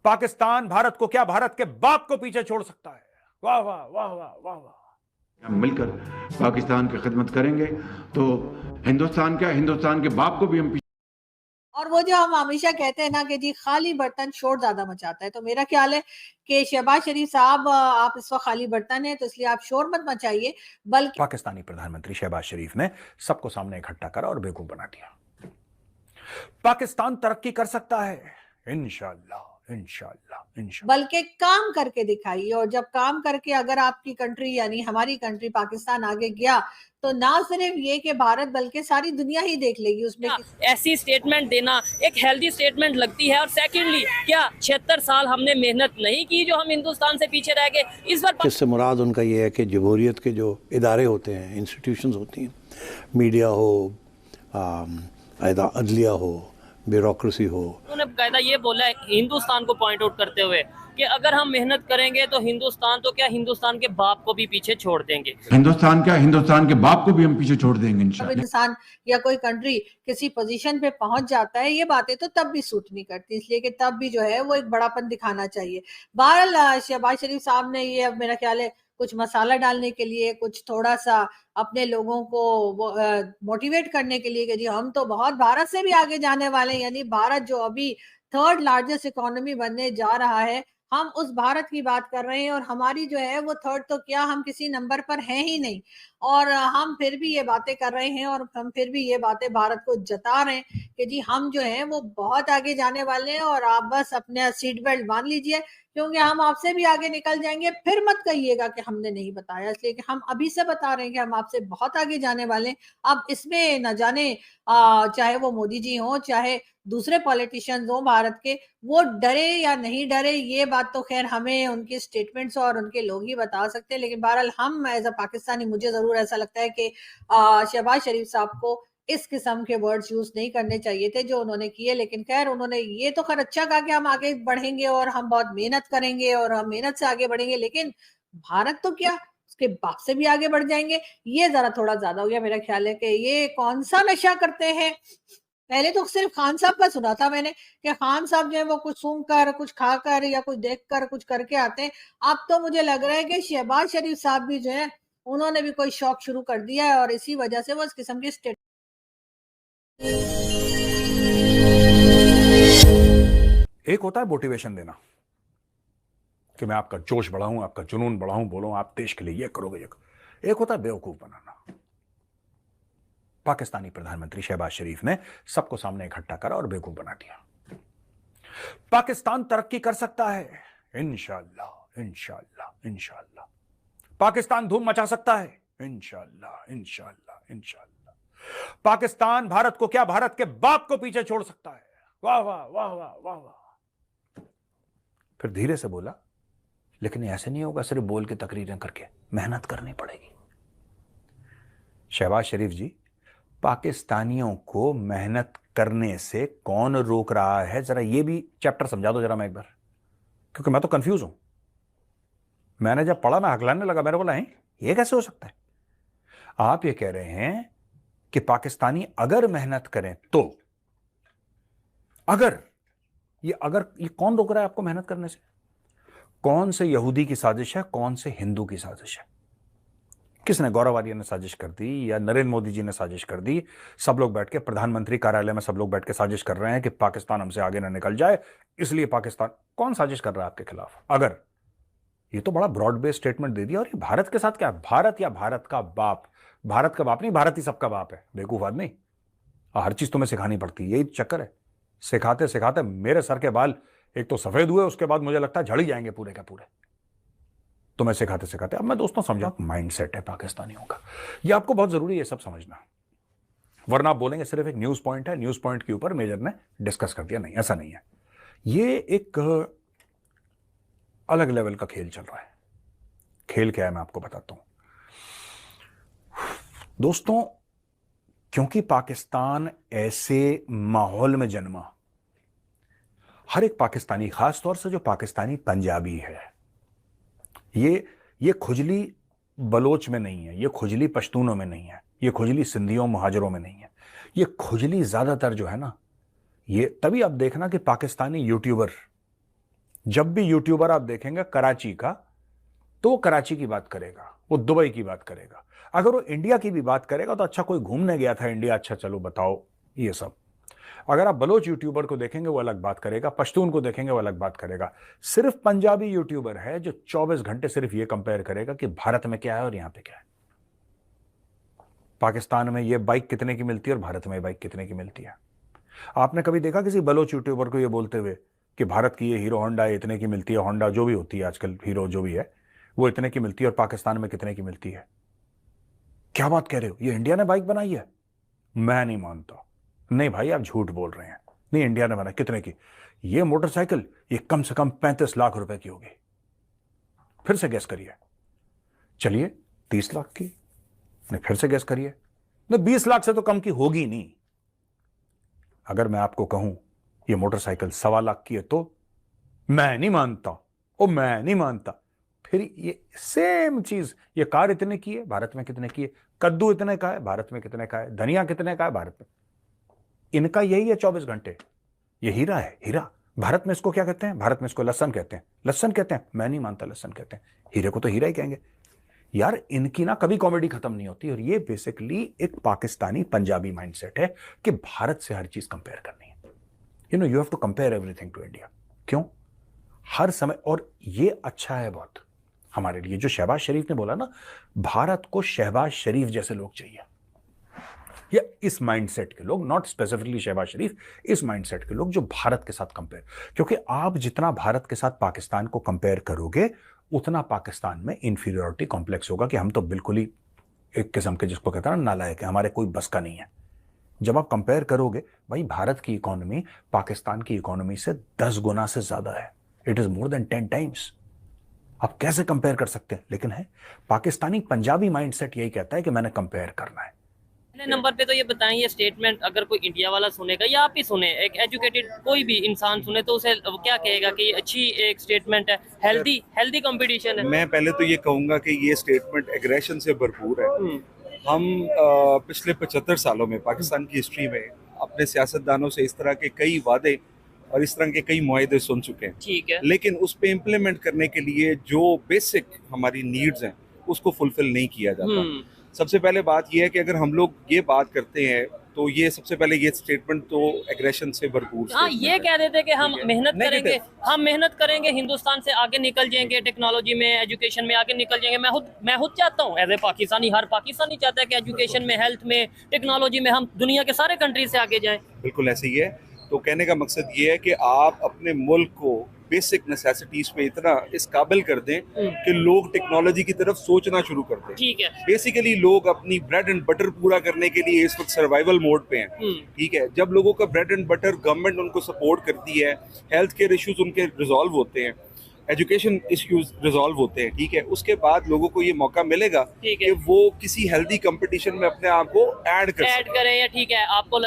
पाकिस्तान भारत को क्या भारत के बाप को पीछे छोड़ सकता है। वाह वाह वाह वाह वाह वाह। हम मिलकर पाकिस्तान की खिदमत करेंगे तो हिंदुस्तान क्या, हिंदुस्तान के बाप को भी हम और वो जो हम हमेशा कहते हैं ना कि जी खाली बर्तन शोर ज्यादा मचाता है, तो मेरा ख्याल है कि शहबाज शरीफ साहब आप इस वक्त खाली बर्तन है, तो इसलिए आप शोर मत मचाइए, बल्कि पाकिस्तानी प्रधानमंत्री शहबाज शरीफ ने सबको सामने इकट्ठा करा और बेवकूफ बना दिया। पाकिस्तान तरक्की कर सकता है, इंशाअल्लाह इंशाअल्लाह इंशाअल्लाह। बल्कि काम करके दिखाइए, और जब काम करके अगर आपकी कंट्री यानी हमारी कंट्री पाकिस्तान आगे गया, तो ना सिर्फ ये कि भारत बल्कि सारी दुनिया ही देख लेगी उसमें। ऐसी स्टेटमेंट देना एक हेल्दी स्टेटमेंट लगती है। और सेकेंडली, क्या 76 साल हमने मेहनत नहीं की जो हम हिंदुस्तान से पीछे रह गए? इस बार इससे मुराद उनका ये है कि जमहूरियत के जो इदारे होते हैं, इंस्टीट्यूशंस होती हैं, मीडिया हो, अदलिया हो, ब्यूरोक्रेसी हो, उन्होंने बाकायदा ये बोला है हिंदुस्तान को पॉइंट आउट करते हुए कि अगर हम मेहनत करेंगे तो हिंदुस्तान तो क्या हिंदुस्तान के बाप को भी पीछे छोड़ देंगे। हिंदुस्तान क्या, हिंदुस्तान के बाप को भी हम पीछे छोड़ देंगे जब इंशाअल्लाह। इंसान या कोई कंट्री किसी पोजीशन पे पहुंच जाता है, ये बातें तो तब भी सूट नहीं करती, इसलिए कि तब भी जो है वो एक बड़ापन दिखाना चाहिए। बहरहाल शहबाज शरीफ साहब ने ये, अब मेरा ख्याल है, कुछ मसाला डालने के लिए, कुछ थोड़ा सा अपने लोगों को मोटिवेट करने के लिए कि जी हम तो बहुत भारत से भी आगे जाने वाले हैं, यानी भारत जो अभी थर्ड लार्जेस्ट इकोनॉमी बनने जा रहा है, हम उस भारत की बात कर रहे हैं, और हमारी जो है वो थर्ड तो क्या, हम किसी नंबर पर हैं ही नहीं, और हम फिर भी ये बातें कर रहे हैं, और हम फिर भी ये बातें भारत को जता रहे हैं कि जी हम जो है वो बहुत आगे जाने वाले हैं, और आप बस अपने सीट बेल्ट बांध लीजिए, क्योंकि हम आपसे भी आगे निकल जाएंगे। फिर मत कहिएगा कि हमने नहीं बताया, इसलिए कि हम अभी से बता रहे हैं कि हम आपसे बहुत आगे जाने वाले हैं। अब इसमें न जाने चाहे वो मोदी जी हों, चाहे दूसरे पॉलिटिशियंस हों भारत के, वो डरे या नहीं डरे, ये बात तो खैर हमें उनके स्टेटमेंट्स और उनके लोग ही बता सकते हैं। लेकिन बहरहाल हम एज अ पाकिस्तानी, मुझे जरूर ऐसा लगता है कि शहबाज शरीफ साहब को इस किस्म के वर्ड्स यूज नहीं करने चाहिए थे जो उन्होंने किए। लेकिन खैर उन्होंने ये तो खैर अच्छा कहा कि हम आगे बढ़ेंगे और हम बहुत मेहनत करेंगे और हम मेहनत से आगे बढ़ेंगे, लेकिन भारत तो क्या, उसके बाप से भी आगे बढ़ जाएंगे, ये जरा थोड़ा ज्यादा हो गया। मेरा ख्याल है कि ये कौन सा नशा करते हैं। पहले तो सिर्फ खान साहब का सुना था मैंने कि खान साहब जो है वो कुछ सूंघ कर, कुछ खाकर या कुछ देख कर कुछ करके आते हैं। अब तो मुझे लग रहा है कि शहबाज शरीफ साहब भी जो है उन्होंने भी कोई शौक शुरू कर दिया है, और इसी वजह से वो इस किस्म की स्टेट एक होता है मोटिवेशन देना कि मैं आपका जोश बढ़ाऊं, आपका जुनून बढ़ाऊं, बोलूं आप देश के लिए ये करोगे ये करोगे। एक होता है बेवकूफ बनाना। पाकिस्तानी प्रधानमंत्री शहबाज शरीफ ने सबको सामने इकट्ठा करा और बेवकूफ बना दिया। पाकिस्तान तरक्की कर सकता है, इंशाअल्लाह इंशाअल्लाह इंशाअल्लाह। पाकिस्तान धूम मचा सकता है, इंशाअल्लाह इंशाअल्लाह इंशाअल्लाह। पाकिस्तान भारत को क्या भारत के बाप को पीछे छोड़ सकता है। वाह वाह वाह वाह वाह वाह। फिर धीरे से बोला, लेकिन ऐसे नहीं होगा सिर्फ बोल के तकरीरें करके, मेहनत करनी पड़ेगी। शहबाज शरीफ जी, पाकिस्तानियों को मेहनत करने से कौन रोक रहा है, जरा ये भी चैप्टर समझा दो जरा मैं एक बार, क्योंकि मैं तो कंफ्यूज हूं। मैंने जब पढ़ा मैं हकलाने लगा, मैंने बोला है ये कैसे हो सकता है। आप ये कह रहे हैं कि पाकिस्तानी अगर मेहनत करें तो, अगर ये कौन रोक रहा है आपको मेहनत करने से? कौन से यहूदी की साजिश है, कौन से हिंदू की साजिश है? किसने? गौरव आर्य ने साजिश कर दी या नरेंद्र मोदी जी ने साजिश कर दी? सब लोग बैठ के प्रधानमंत्री कार्यालय में सब लोग बैठ के साजिश कर रहे हैं कि पाकिस्तान हमसे आगे ना निकल जाए, इसलिए पाकिस्तान। कौन साजिश कर रहा है आपके खिलाफ? अगर ये तो बड़ा ब्रॉड बेस्ड स्टेटमेंट दे दिया। और ये भारत के साथ क्या? भारत या भारत का बाप? भारत का बाप नहीं, भारत ही सबका बाप है, बेवकूफ आदमी। हर चीज तुम्हें सिखानी पड़ती है, यही चक्कर है। सिखाते सिखाते मेरे सर के बाल एक तो सफेद हुए, उसके बाद मुझे लगता है झड़ ही जाएंगे पूरे के पूरे। तो मैं सिखाते सिखाते, अब मैं दोस्तों समझा माइंडसेट है पाकिस्तानियों का, ये आपको बहुत जरूरी है सब समझना, वरना आप बोलेंगे सिर्फ एक न्यूज पॉइंट है, न्यूज पॉइंट के ऊपर मेजर ने डिस्कस कर दिया। नहीं, ऐसा नहीं है। ये एक अलग लेवल का खेल चल रहा है। खेल क्या है मैं आपको बताता हूं दोस्तों। क्योंकि पाकिस्तान ऐसे माहौल में जन्मा, हर एक पाकिस्तानी, खास तौर से जो पाकिस्तानी पंजाबी है, ये खुजली बलोच में नहीं है, ये खुजली पश्तूनों में नहीं है, ये खुजली सिंधियों मुहाजिरों में नहीं है। ये खुजली ज्यादातर जो है ना, ये तभी आप देखना कि पाकिस्तानी यूट्यूबर जब भी यूट्यूबर आप देखेंगे कराची का, तो वो कराची की बात करेगा, वो दुबई की बात करेगा। अगर वो इंडिया की भी बात करेगा तो अच्छा कोई घूमने गया था इंडिया, अच्छा चलो बताओ ये सब। अगर आप बलोच यूट्यूबर को देखेंगे वो अलग बात करेगा, पश्तून को देखेंगे वो अलग बात करेगा। सिर्फ पंजाबी यूट्यूबर है जो 24 घंटे सिर्फ ये कंपेयर करेगा कि भारत में क्या है और यहां पे क्या है। पाकिस्तान में ये बाइक कितने की मिलती है और भारत में बाइक कितने की मिलती है। आपने कभी देखा किसी बलोच यूट्यूबर को ये बोलते हुए कि भारत की ये हीरो होंडा इतने की मिलती है, होंडा जो भी होती है आजकल, हीरो जो भी है वो इतने की मिलती है और पाकिस्तान में कितने की मिलती है? क्या बात कह रहे हो, ये इंडिया ने बाइक बनाई है? मैं नहीं मानता। नहीं भाई, आप झूठ बोल रहे हैं। नहीं, इंडिया ने बनाई। कितने की? ये मोटरसाइकिल ये कम से कम 35 लाख रुपए की होगी। फिर से गैस करिए। चलिए 30 लाख की, नहीं फिर से गैस करिए। नहीं 20 लाख से तो कम की होगी नहीं। अगर मैं आपको कहूं ये मोटरसाइकिल 1.25 लाख की है तो मैं नहीं मानता, ओ मैं नहीं मानता। फिर ये सेम चीज, ये कार इतने की है, भारत में कितने की है? कद्दू इतने का है, भारत में कितने का है? धनिया कितने का है भारत में? इनका यही है 24 घंटे। ये हीरा है, हीरा। भारत में इसको क्या कहते हैं? भारत में इसको लहसन कहते हैं। लहसन कहते हैं? मैं नहीं मानता लहसन कहते हैं। हीरे को तो हीरा ही कहेंगे। यार इनकी ना कभी कॉमेडी खत्म नहीं होती। और ये बेसिकली एक पाकिस्तानी पंजाबी माइंडसेट है कि भारत से हर चीज कंपेयर करनी है। You have to compare everything to India. क्यों? हर समय। और ये अच्छा है बहुत हमारे लिए। जो शहबाज शरीफ ने बोला ना, भारत को शहबाज शरीफ जैसे लोग चाहिए, या इस माइंडसेट के लोग, नॉट स्पेसिफिकली शहबाज शरीफ, इस माइंडसेट के लोग जो भारत के साथ कंपेयर। क्योंकि आप जितना भारत के साथ पाकिस्तान को कंपेयर करोगे उतना पाकिस्तान में इंफीरियरिटी कॉम्प्लेक्स होगा कि हम तो बिल्कुल ही एक किस्म के, जिसको कहते हैं ना, नालायक है, हमारे कोई बस का नहीं है। जब आप कंपेयर करोगे, भाई भारत की इकोनॉमी पाकिस्तान की इकोनॉमी से 10 गुना से ज्यादा है। It is more than 10 times. आप कैसे कंपेयर कर सकते हैं? लेकिन है पाकिस्तानी पंजाबी माइंडसेट यही कहता है कि मैंने कंपेयर करना है। पहले नंबर पे तो ये बताएं, ये स्टेटमेंट अगर कोई इंडिया वाला सुनेगा या आप ही सुने, एक एजुकेटेड कोई भी इंसान सुने, तो उसे वो क्या कहेगा कि ये अच्छी एक स्टेटमेंट है, हेल्दी कंपटीशन है? मैं पहले तो ये कहूंगा कि ये स्टेटमेंट एग्रेशन से भरपूर है। हम पिछले 75 सालों में पाकिस्तान की हिस्ट्री में अपने सियासतदानों से इस तरह के कई वादे और इस तरह के कई मुआहदे सुन चुके हैं। ठीक है। लेकिन उस पे इम्प्लीमेंट करने के लिए जो बेसिक हमारी नीड्स हैं उसको फुलफिल नहीं किया जाता। सबसे पहले बात यह है कि अगर हम लोग ये बात करते हैं तो ये सबसे पहले ये स्टेटमेंट तो एग्रेशन से भरपूर। हाँ, ये कह देते कि हम मेहनत करेंगे, हिंदुस्तान से आगे निकल जाएंगे, टेक्नोलॉजी में, एजुकेशन में आगे निकल जाएंगे। मैं खुद चाहता हूँ एज ए पाकिस्तानी, हर पाकिस्तानी चाहता है कि एजुकेशन में, हेल्थ में, टेक्नोलॉजी में हम दुनिया के सारे कंट्री से आगे जाएं। बिल्कुल ऐसे ही है। तो कहने का मकसद ये है कि आप अपने मुल्क को बेसिक नेसेसिटीज पे इतना इस काबिल कर दें कि लोग टेक्नोलॉजी की तरफ सोचना शुरू कर दें। ठीक है। बेसिकली लोग अपनी ब्रेड एंड बटर पूरा करने के लिए इस वक्त सर्वाइवल मोड पे हैं। ठीक है। जब लोगों का ब्रेड एंड बटर, गवर्नमेंट उनको सपोर्ट करती है, हेल्थ केयर इश्यूज उनके रिजॉल्व होते हैं, एजुकेशन इश्यूज रिजॉल्व होते हैं, ठीक है, उसके बाद लोगों को ये मौका मिलेगा कि वो किसी हेल्दी कंपटीशन में अपने आप को ऐड करें। या ठीक है, आपको